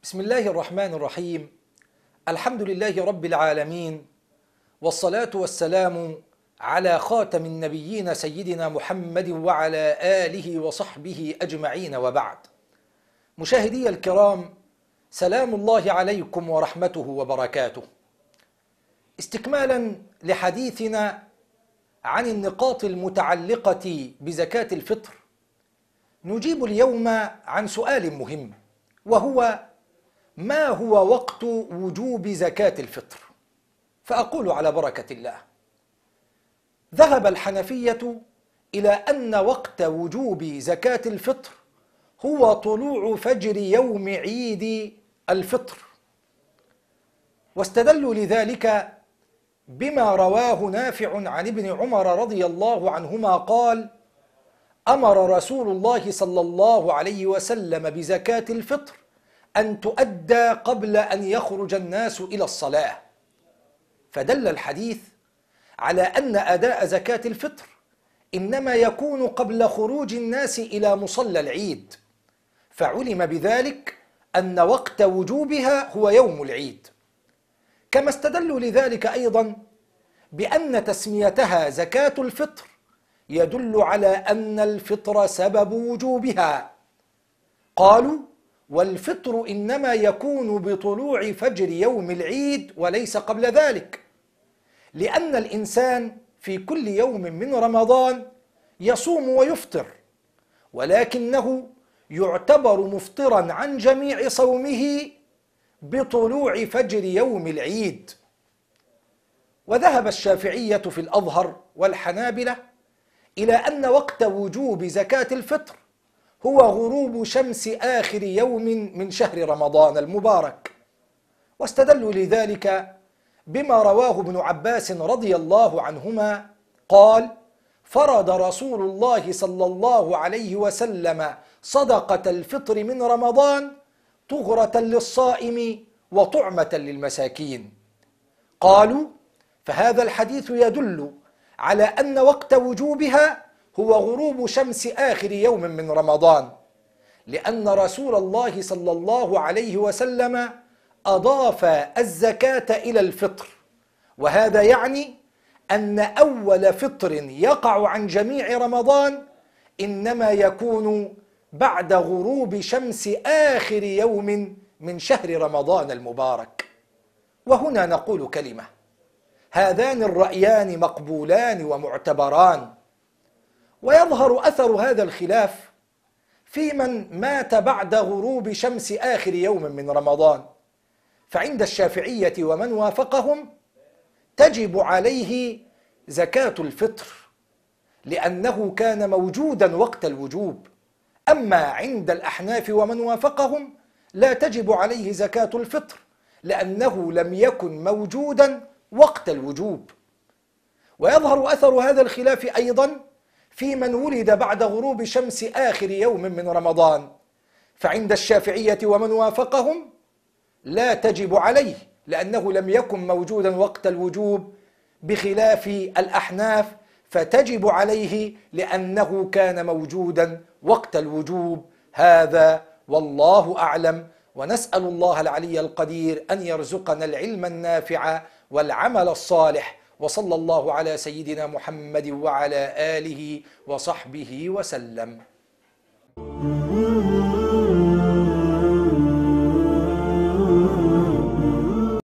بسم الله الرحمن الرحيم. الحمد لله رب العالمين، والصلاة والسلام على خاتم النبيين سيدنا محمد وعلى آله وصحبه أجمعين، وبعد. مشاهدي الكرام، سلام الله عليكم ورحمته وبركاته. استكمالا لحديثنا عن النقاط المتعلقة بزكاة الفطر، نجيب اليوم عن سؤال مهم، وهو: ما هو وقت وجوب زكاة الفطر؟ فأقول على بركة الله: ذهب الحنفية إلى أن وقت وجوب زكاة الفطر هو طلوع فجر يوم عيد الفطر، واستدلوا لذلك بما رواه نافع عن ابن عمر رضي الله عنهما قال: أمر رسول الله صلى الله عليه وسلم بزكاة الفطر أن تؤدى قبل أن يخرج الناس إلى الصلاة. فدل الحديث على أن أداء زكاة الفطر إنما يكون قبل خروج الناس إلى مصلى العيد، فعلم بذلك أن وقت وجوبها هو يوم العيد. كما استدلوا لذلك أيضا بأن تسميتها زكاة الفطر يدل على أن الفطر سبب وجوبها. قالوا: والفطر إنما يكون بطلوع فجر يوم العيد وليس قبل ذلك، لأن الإنسان في كل يوم من رمضان يصوم ويفطر، ولكنه يعتبر مفطرا عن جميع صومه بطلوع فجر يوم العيد. وذهب الشافعية في الأظهر والحنابلة إلى أن وقت وجوب زكاة الفطر هو غروب شمس آخر يوم من شهر رمضان المبارك، واستدلوا لذلك بما رواه ابن عباس رضي الله عنهما قال: فرض رسول الله صلى الله عليه وسلم صدقة الفطر من رمضان طهرة للصائم وطعمة للمساكين. قالوا: فهذا الحديث يدل على أن وقت وجوبها هو غروب شمس آخر يوم من رمضان، لأن رسول الله صلى الله عليه وسلم أضاف الزكاة إلى الفطر، وهذا يعني أن أول فطر يقع عن جميع رمضان إنما يكون بعد غروب شمس آخر يوم من شهر رمضان المبارك. وهنا نقول كلمة: هذان الرأيان مقبولان ومعتبران، ويظهر أثر هذا الخلاف في من مات بعد غروب شمس آخر يوم من رمضان. فعند الشافعية ومن وافقهم تجب عليه زكاة الفطر، لأنه كان موجودا وقت الوجوب. أما عند الأحناف ومن وافقهم لا تجب عليه زكاة الفطر، لأنه لم يكن موجودا وقت الوجوب. ويظهر أثر هذا الخلاف أيضا في من ولد بعد غروب شمس آخر يوم من رمضان. فعند الشافعية ومن وافقهم لا تجب عليه، لأنه لم يكن موجودا وقت الوجوب، بخلاف الأحناف فتجب عليه لأنه كان موجودا وقت الوجوب. هذا والله أعلم، ونسأل الله العلي القدير أن يرزقنا العلم النافع والعمل الصالح، وصلى الله على سيدنا محمد وعلى آله وصحبه وسلم.